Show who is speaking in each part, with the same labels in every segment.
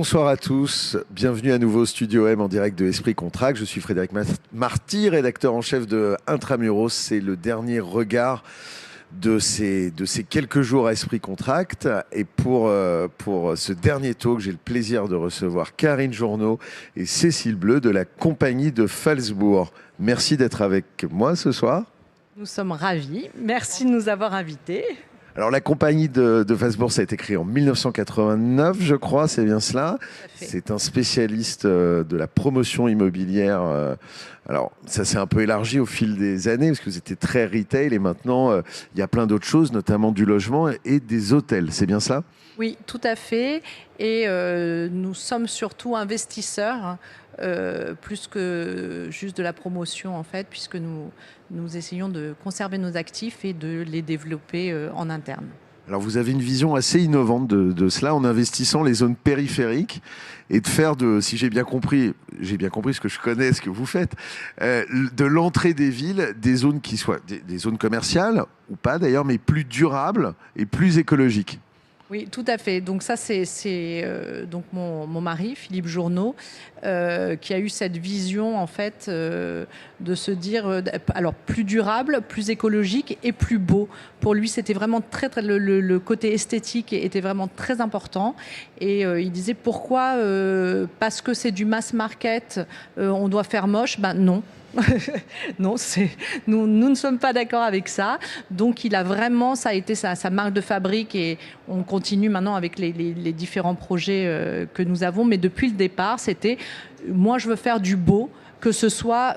Speaker 1: Bonsoir à tous, bienvenue à nouveau au Studio M en direct de Esprit Contract. Je suis Frédéric Marty, rédacteur en chef de Intramuros. C'est le dernier regard de ces quelques jours à Esprit Contract. Et pour ce dernier talk, j'ai le plaisir de recevoir Karine Journeau et Cécile Bleu de la compagnie de Phalsbourg. Merci d'être avec moi ce soir.
Speaker 2: Nous sommes ravis. Merci de nous avoir invités.
Speaker 1: Alors la compagnie de Phalsbourg, ça a été créé en 1989, je crois, c'est bien cela. C'est un spécialiste de la promotion immobilière. Alors ça s'est un peu élargi au fil des années parce que vous étiez très retail et maintenant il y a plein d'autres choses, notamment du logement et des hôtels, c'est bien cela ?
Speaker 2: Oui, tout à fait. Et nous sommes surtout investisseurs, plus que juste de la promotion en fait, puisque nous essayons de conserver nos actifs et de les développer en interne.
Speaker 1: Alors vous avez une vision assez innovante de cela en investissant les zones périphériques et de faire si j'ai bien compris ce que je connais, ce que vous faites, de l'entrée des villes, des zones qui soient des zones commerciales ou pas d'ailleurs, mais plus durables et plus écologiques.
Speaker 2: Oui, tout à fait. Donc ça, c'est donc mon mari, Philippe Journeau, qui a eu cette vision en fait de se dire, alors plus durable, plus écologique et plus beau. Pour lui, c'était vraiment le côté esthétique était vraiment très important. Et il disait pourquoi, parce que c'est du mass market, on doit faire moche. Ben non. Non, nous ne sommes pas d'accord avec ça. Donc, ça a été sa marque de fabrique et on continue maintenant avec les différents projets que nous avons. Mais depuis le départ, c'était moi, je veux faire du beau, que ce soit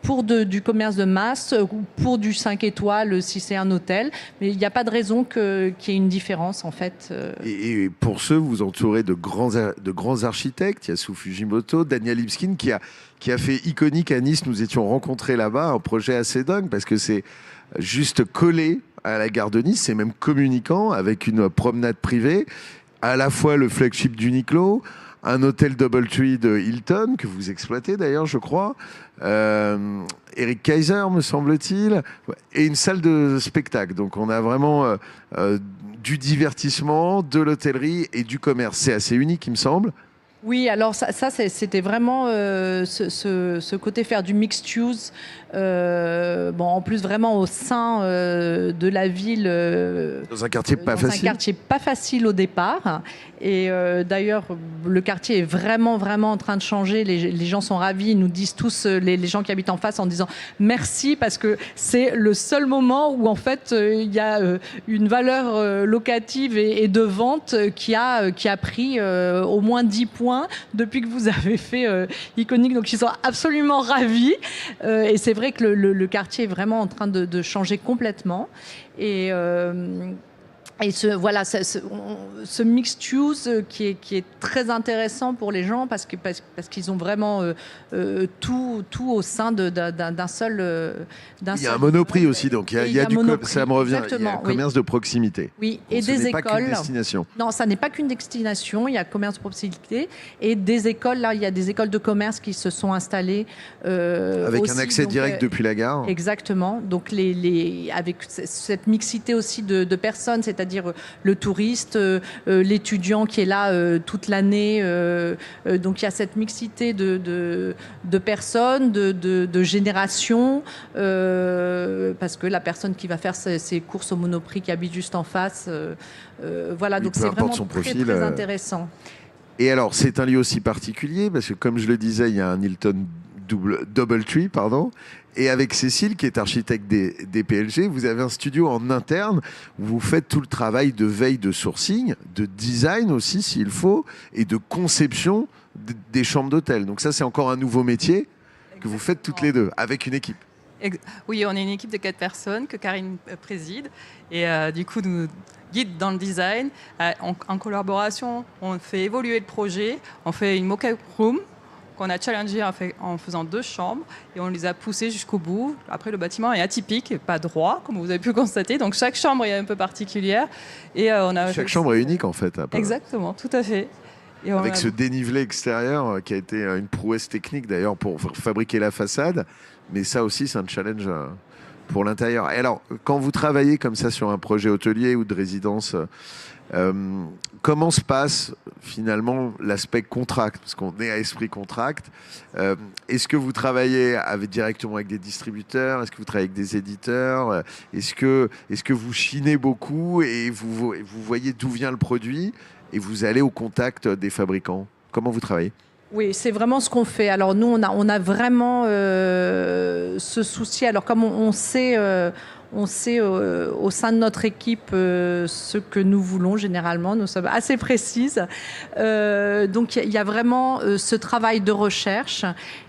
Speaker 2: pour du commerce de masse ou pour du 5 étoiles si c'est un hôtel. Mais il n'y a pas de raison qu'il y ait une différence en fait.
Speaker 1: Et pour ce, vous entourez de grands architectes. Il y a Sou Fujimoto, Daniel Libeskind qui a fait Iconic à Nice. Nous étions rencontrés là-bas, un projet assez dingue parce que c'est juste collé à la gare de Nice. C'est même communicant avec une promenade privée, à la fois le flagship d'Uniqlo, un hôtel Doubletree de Hilton, que vous exploitez d'ailleurs, je crois. Eric Kaiser, me semble-t-il. Et une salle de spectacle. Donc on a vraiment du divertissement, de l'hôtellerie et du commerce. C'est assez unique, il me semble.
Speaker 2: Oui, alors c'était vraiment ce côté faire du mixed use. En plus vraiment au sein de la ville.
Speaker 1: Dans un quartier pas facile.
Speaker 2: Un quartier pas facile au départ. Et d'ailleurs, le quartier est vraiment en train de changer. Les gens sont ravis. Ils nous disent tous, les gens qui habitent en face, en disant merci parce que c'est le seul moment où en fait il y a une valeur locative et de vente qui a pris au moins 10 points depuis que vous avez fait Iconic. Donc ils sont absolument ravis. Et c'est vrai que le quartier est vraiment en train de changer complètement. Et ce mixed use qui est très intéressant pour les gens parce qu'ils ont vraiment tout au sein d'un seul.
Speaker 1: Il y a un monoprix aussi, donc il y a ça me revient. Il y a un commerce de proximité.
Speaker 2: Oui,
Speaker 1: donc
Speaker 2: et des écoles.
Speaker 1: Pas qu'une destination.
Speaker 2: Non, ça n'est pas qu'une destination. Il y a commerce de proximité et des écoles. Là, il y a des écoles de commerce qui se sont installées.
Speaker 1: Avec aussi, un accès direct depuis la gare.
Speaker 2: Exactement. Donc avec cette mixité aussi de personnes, c'est-à-dire le touriste, l'étudiant qui est là toute l'année. Donc il y a cette mixité de personnes, de générations, parce que la personne qui va faire ses courses au Monoprix qui habite juste en face, voilà. Donc c'est vraiment très intéressant.
Speaker 1: Et alors c'est un lieu aussi particulier parce que comme je le disais, il y a un Hilton Doubletree, pardon. Et avec Cécile, qui est architecte des PLG, vous avez un studio en interne où vous faites tout le travail de veille de sourcing, de design aussi s'il faut, et de conception des chambres d'hôtel. Donc ça, c'est encore un nouveau métier que vous faites toutes les deux, avec une équipe.
Speaker 3: Oui, on est une équipe de 4 personnes que Karine préside. Et du coup, nous guide dans le design. En collaboration, on fait évoluer le projet. On fait une mock-up room qu'on a challengé en faisant 2 chambres et on les a poussées jusqu'au bout. Après, le bâtiment est atypique et pas droit, comme vous avez pu constater. Donc, chaque chambre est un peu particulière. Et
Speaker 1: chaque chambre est unique, en fait.
Speaker 3: Exactement, tout à fait.
Speaker 1: Et avec ce dénivelé extérieur qui a été une prouesse technique, d'ailleurs, pour fabriquer la façade. Mais ça aussi, c'est un challenge pour l'intérieur. Et alors, quand vous travaillez comme ça sur un projet hôtelier ou de résidence, comment se passe finalement l'aspect contract? Parce qu'on est à esprit contract. Est-ce que vous travaillez directement avec des distributeurs? Est-ce que vous travaillez avec des éditeurs? Est-ce que vous chinez beaucoup et vous voyez d'où vient le produit et vous allez au contact des fabricants? Comment vous travaillez?
Speaker 2: Oui, c'est vraiment ce qu'on fait. Alors nous, on a vraiment ce souci. Alors comme on sait au sein de notre équipe ce que nous voulons généralement, nous sommes assez précises. Donc il y a vraiment ce travail de recherche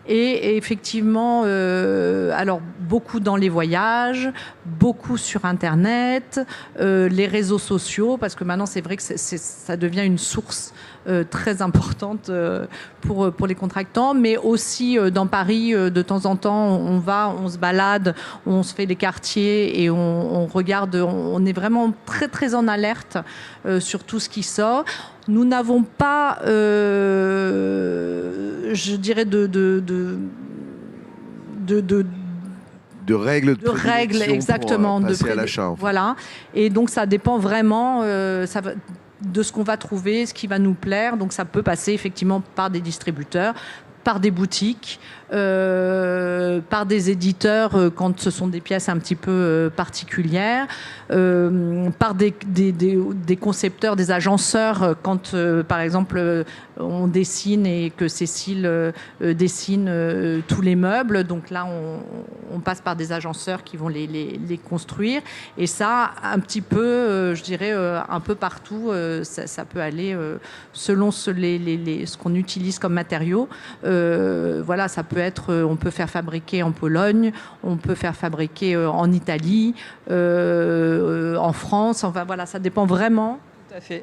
Speaker 2: et effectivement, alors beaucoup dans les voyages, beaucoup sur Internet, les réseaux sociaux, parce que maintenant c'est vrai que ça devient une source très importante pour les contractants, mais aussi dans Paris, de temps en temps, on se balade, on se fait des quartiers et on regarde, on est vraiment très très en alerte sur tout ce qui sort. Nous n'avons pas, je dirais, de
Speaker 1: règles de
Speaker 2: règles exactement
Speaker 1: pour passer à l'achat.
Speaker 2: Voilà, et donc ça dépend vraiment de ce qu'on va trouver, ce qui va nous plaire. Donc ça peut passer effectivement par des distributeurs, par des boutiques, par des éditeurs quand ce sont des pièces un petit peu particulières, par des concepteurs, des agenceurs quand par exemple on dessine et que Cécile dessine tous les meubles. Donc là on passe par des agenceurs qui vont les construire, et ça un petit peu je dirais un peu partout ça peut aller selon ce qu'on utilise comme matériaux. Voilà, ça peut être, on peut faire fabriquer en Pologne, on peut faire fabriquer en Italie, en France. Enfin voilà, ça dépend vraiment.
Speaker 3: Tout à fait,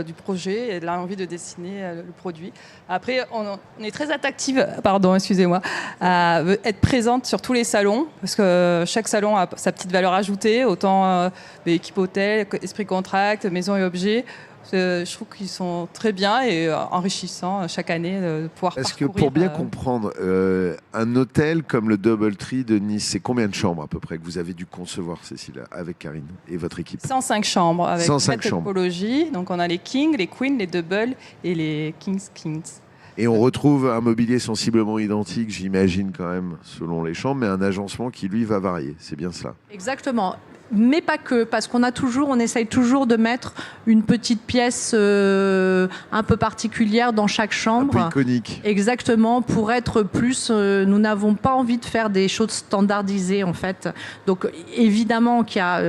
Speaker 3: du projet et de l'envie de dessiner le produit. Après, on est très attractive, pardon, excusez-moi, à être présente sur tous les salons, parce que chaque salon a sa petite valeur ajoutée, autant l'équipe hôtel, esprit contract, maison et objets. Je trouve qu'ils sont très bien et enrichissants chaque année de pouvoir
Speaker 1: Parce
Speaker 3: parcourir.
Speaker 1: que pour bien comprendre, un hôtel comme le DoubleTree de Nice, c'est combien de chambres à peu près que vous avez dû concevoir, Cécile, avec Karine et votre équipe?
Speaker 3: 105 chambres avec
Speaker 1: 105
Speaker 3: 7 typologies. Donc on a les kings, les queens, les doubles et les kings.
Speaker 1: Et on retrouve un mobilier sensiblement identique, j'imagine quand même, selon les chambres, mais un agencement qui, lui, va varier. C'est bien cela.
Speaker 2: Exactement. Mais pas que, parce qu'on essaye toujours de mettre une petite pièce un peu particulière dans chaque chambre.
Speaker 1: Un peu iconique.
Speaker 2: Exactement, pour être plus... nous n'avons pas envie de faire des choses standardisées, en fait. Donc, évidemment qu'il y a...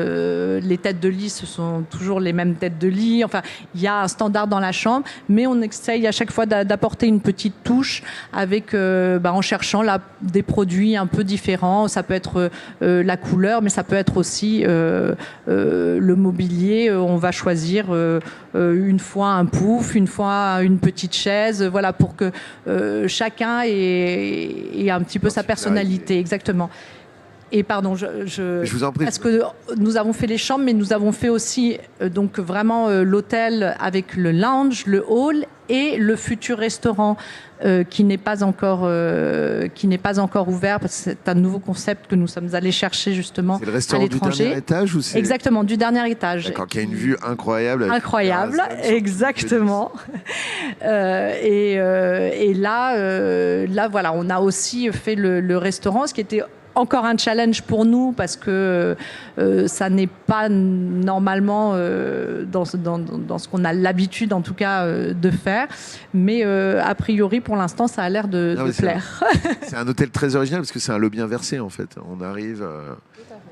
Speaker 2: les têtes de lit, ce sont toujours les mêmes têtes de lit. Enfin, il y a un standard dans la chambre, mais on essaye à chaque fois d'apporter une petite touche avec, en cherchant des produits un peu différents. Ça peut être la couleur, mais ça peut être aussi... le mobilier, on va choisir une fois un pouf, une fois une petite chaise, voilà, pour que chacun ait un petit peu sa personnalité, exactement. Et pardon, je
Speaker 1: vous en prie.
Speaker 2: Parce que nous avons fait les chambres, mais nous avons fait aussi donc vraiment l'hôtel avec le lounge, le hall et le futur restaurant qui n'est pas encore ouvert, parce que c'est un nouveau concept que nous sommes allés chercher justement à l'étranger.
Speaker 1: C'est le restaurant du dernier étage ou c'est...
Speaker 2: Exactement, du dernier étage.
Speaker 1: D'accord, qui a une vue incroyable.
Speaker 2: Incroyable, exactement. Et là, voilà, on a aussi fait le restaurant, ce qui était encore un challenge pour nous parce que ça n'est pas normalement dans ce qu'on a l'habitude en tout cas de faire, mais a priori pour l'instant ça a l'air de plaire.
Speaker 1: C'est un hôtel très original parce que c'est un lobby inversé en fait. On arrive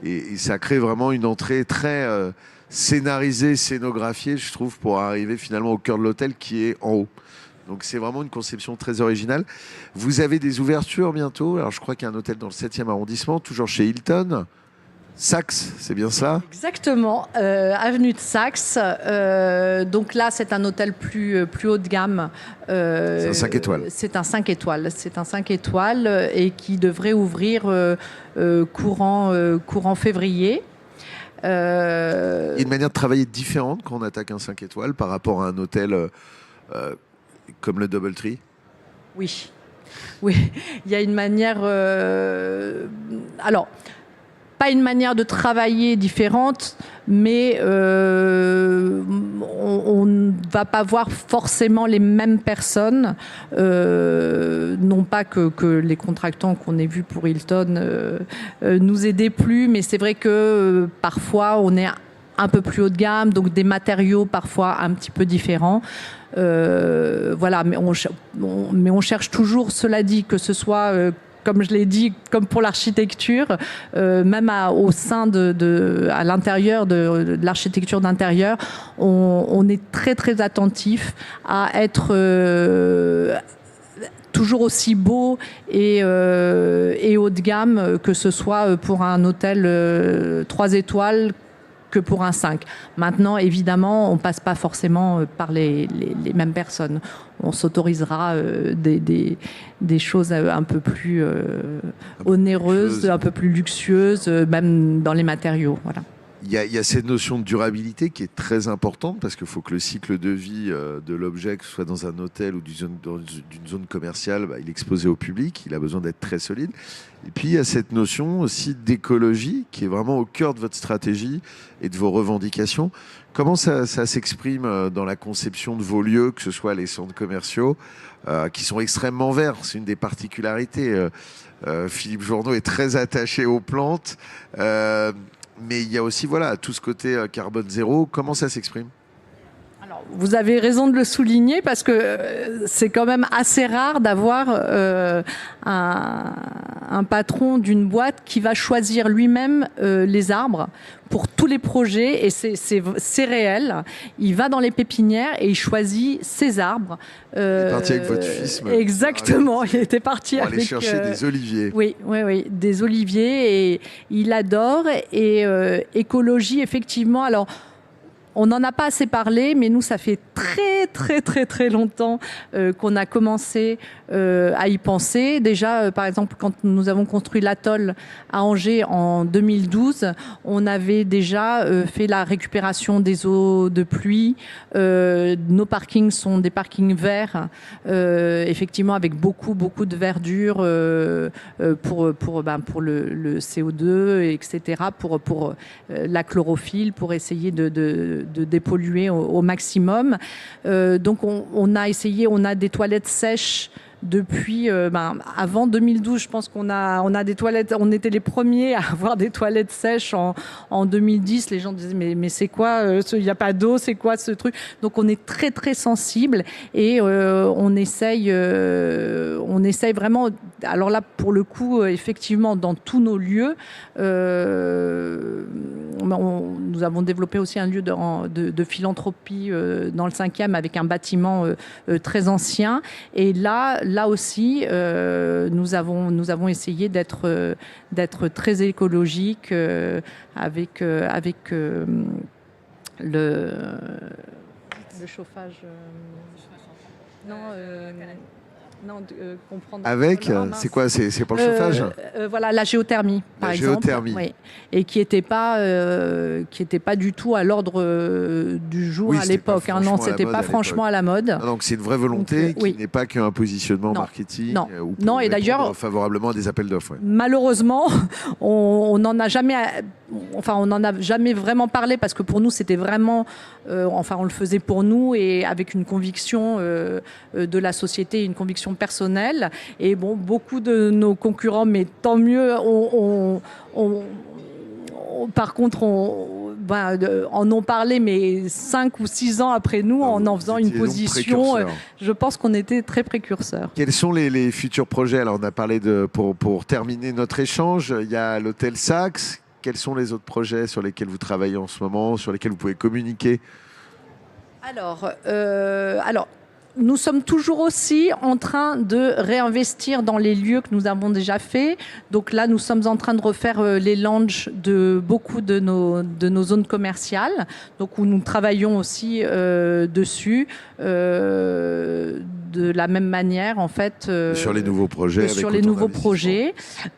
Speaker 1: et ça crée vraiment une entrée très scénarisée, scénographiée, je trouve, pour arriver finalement au cœur de l'hôtel qui est en haut. Donc c'est vraiment une conception très originale. Vous avez des ouvertures bientôt. Alors je crois qu'il y a un hôtel dans le 7e arrondissement, toujours chez Hilton. Saxe, c'est bien ça?
Speaker 2: Exactement, avenue de Saxe. Donc là, c'est un hôtel plus haut de gamme.
Speaker 1: C'est un 5 étoiles.
Speaker 2: C'est un 5 étoiles. C'est un 5 étoiles et qui devrait ouvrir courant février.
Speaker 1: Il y a une manière de travailler différente quand on attaque un 5 étoiles par rapport à un hôtel comme le DoubleTree?
Speaker 2: Oui, il y a une manière... Alors, pas une manière de travailler différente, mais on ne va pas voir forcément les mêmes personnes. Non pas que les contractants qu'on ait vus pour Hilton nous aient déplu, mais c'est vrai que parfois on est un peu plus haut de gamme, donc des matériaux parfois un petit peu différents. Voilà, mais on cherche toujours, cela dit, que ce soit, comme je l'ai dit, comme pour l'architecture, même au sein à l'intérieur de l'architecture d'intérieur, on est très très attentif à être toujours aussi beau et haut de gamme, que ce soit pour un hôtel 3 étoiles que pour un 5. Maintenant, évidemment, on ne passe pas forcément par les mêmes personnes. On s'autorisera des choses un peu plus onéreuses, un peu plus luxueuses, même dans les matériaux. Voilà.
Speaker 1: Il y a cette notion de durabilité qui est très importante parce qu'il faut que le cycle de vie de l'objet, que ce soit dans un hôtel ou dans une zone commerciale, il est exposé au public, il a besoin d'être très solide. Et puis il y a cette notion aussi d'écologie qui est vraiment au cœur de votre stratégie et de vos revendications. Comment ça s'exprime dans la conception de vos lieux, que ce soit les centres commerciaux, qui sont extrêmement verts? C'est une des particularités. Philippe Journeau est très attaché aux plantes. Mais il y a aussi tout ce côté carbone zéro. Comment ça s'exprime?
Speaker 2: Alors, vous avez raison de le souligner parce que c'est quand même assez rare d'avoir un patron d'une boîte qui va choisir lui-même les arbres pour tous les projets, et c'est réel. Il va dans les pépinières et il choisit ses arbres.
Speaker 1: Il est parti avec votre fils.
Speaker 2: Exactement, il était parti
Speaker 1: pour
Speaker 2: avec...
Speaker 1: aller chercher des oliviers.
Speaker 2: Oui, des oliviers, et il adore. Et écologie, effectivement, alors... On n'en a pas assez parlé, mais nous, ça fait très longtemps qu'on a commencé à y penser. Déjà, par exemple, quand nous avons construit l'atoll à Angers en 2012, on avait déjà fait la récupération des eaux de pluie. Nos parkings sont des parkings verts, effectivement, avec beaucoup de verdure pour le CO2, etc., pour la chlorophylle, pour essayer de dépolluer au maximum. Donc on a essayé, on a des toilettes sèches depuis avant 2012. Je pense qu'on a des toilettes, on était les premiers à avoir des toilettes sèches en 2010. Les gens disaient mais c'est quoi, il n'y a pas d'eau, c'est quoi ce truc? Donc on est très sensible, et on essaye vraiment, alors là pour le coup, effectivement, dans tous nos lieux, nous avons développé aussi un lieu de philanthropie dans le 5e avec un bâtiment très ancien, et là aussi, nous avons essayé d'être très écologique avec le chauffage.
Speaker 1: Avec, c'est quoi? C'est pour le chauffage?
Speaker 2: Voilà, la géothermie, par exemple.
Speaker 1: Géothermie.
Speaker 2: Oui. Et qui n'était pas du tout à l'ordre du jour à l'époque. Non, c'était pas franchement à la mode.
Speaker 1: Donc c'est une vraie volonté qui n'est pas qu'un positionnement marketing.
Speaker 2: Non, et d'ailleurs,
Speaker 1: favorablement à des appels d'offres. Ouais.
Speaker 2: Malheureusement, on n'en a jamais vraiment parlé, parce que pour nous, c'était vraiment, on le faisait pour nous et avec une conviction de la société, une conviction personnelle. Et bon, beaucoup de nos concurrents, mais tant mieux, par contre, en ont parlé, mais 5 ou 6 ans après nous, en faisant une position. Je pense qu'on était très précurseurs.
Speaker 1: Quels sont les futurs projets? Alors, on a parlé pour terminer notre échange, il y a l'hôtel Saxe. Quels sont les autres projets sur lesquels vous travaillez en ce moment, sur lesquels vous pouvez communiquer?
Speaker 2: Alors, nous sommes toujours aussi en train de réinvestir dans les lieux que nous avons déjà faits. Donc là, nous sommes en train de refaire les lounges de beaucoup de nos zones commerciales, donc où nous travaillons aussi dessus. De la même manière, en fait.
Speaker 1: Sur les nouveaux projets.
Speaker 2: Sur les nouveaux projets.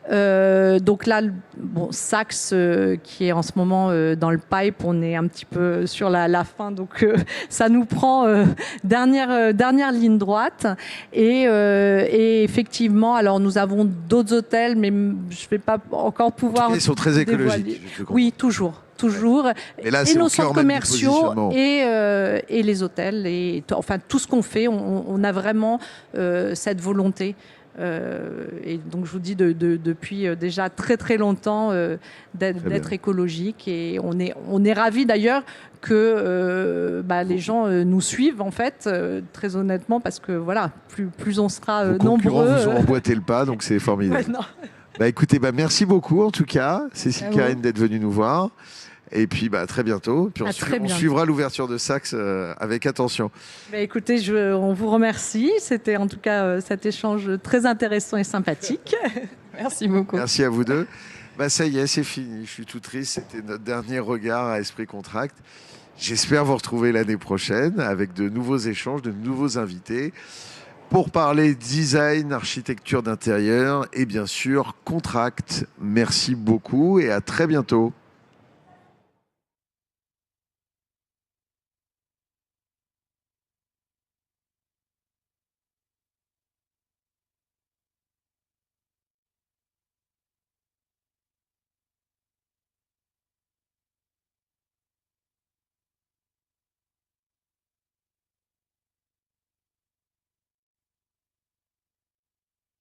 Speaker 2: Donc là, Saxe, qui est en ce moment dans le pipe, on est un petit peu sur la fin, donc ça nous prend dernière ligne droite. Et effectivement, alors nous avons d'autres hôtels, mais je ne vais pas encore pouvoir.
Speaker 1: Ils sont très écologiques.
Speaker 2: Oui, toujours. toujours.
Speaker 1: Et là,
Speaker 2: Et
Speaker 1: c'est
Speaker 2: nos
Speaker 1: au cœur
Speaker 2: centres
Speaker 1: même du
Speaker 2: commerciaux
Speaker 1: positionnement.
Speaker 2: et les hôtels. Enfin, tout ce qu'on fait, on a vraiment cette volonté. Et donc, je vous dis depuis déjà très très longtemps d'être écologique. Et on est ravis d'ailleurs que les gens nous suivent, en fait, très honnêtement, parce que voilà, plus on sera
Speaker 1: Vos concurrents
Speaker 2: nombreux.
Speaker 1: vous ont emboîté le pas, donc c'est formidable.
Speaker 2: Ouais, non.
Speaker 1: Écoutez, merci beaucoup en tout cas, Cécile
Speaker 2: À
Speaker 1: Carine,
Speaker 2: vous.
Speaker 1: d'être venue nous voir. Et puis à très bientôt. Puis
Speaker 2: À très
Speaker 1: on
Speaker 2: bientôt.
Speaker 1: suivra l'ouverture de Saks avec attention.
Speaker 2: Écoutez, on vous remercie. C'était en tout cas cet échange très intéressant et sympathique.
Speaker 3: Merci beaucoup.
Speaker 1: Merci à vous deux. Ça y est, c'est fini. Je suis tout triste. C'était notre dernier regard à Esprit Contract. J'espère vous retrouver l'année prochaine avec de nouveaux échanges, de nouveaux invités pour parler design, architecture d'intérieur et bien sûr contract. Merci beaucoup et à très bientôt.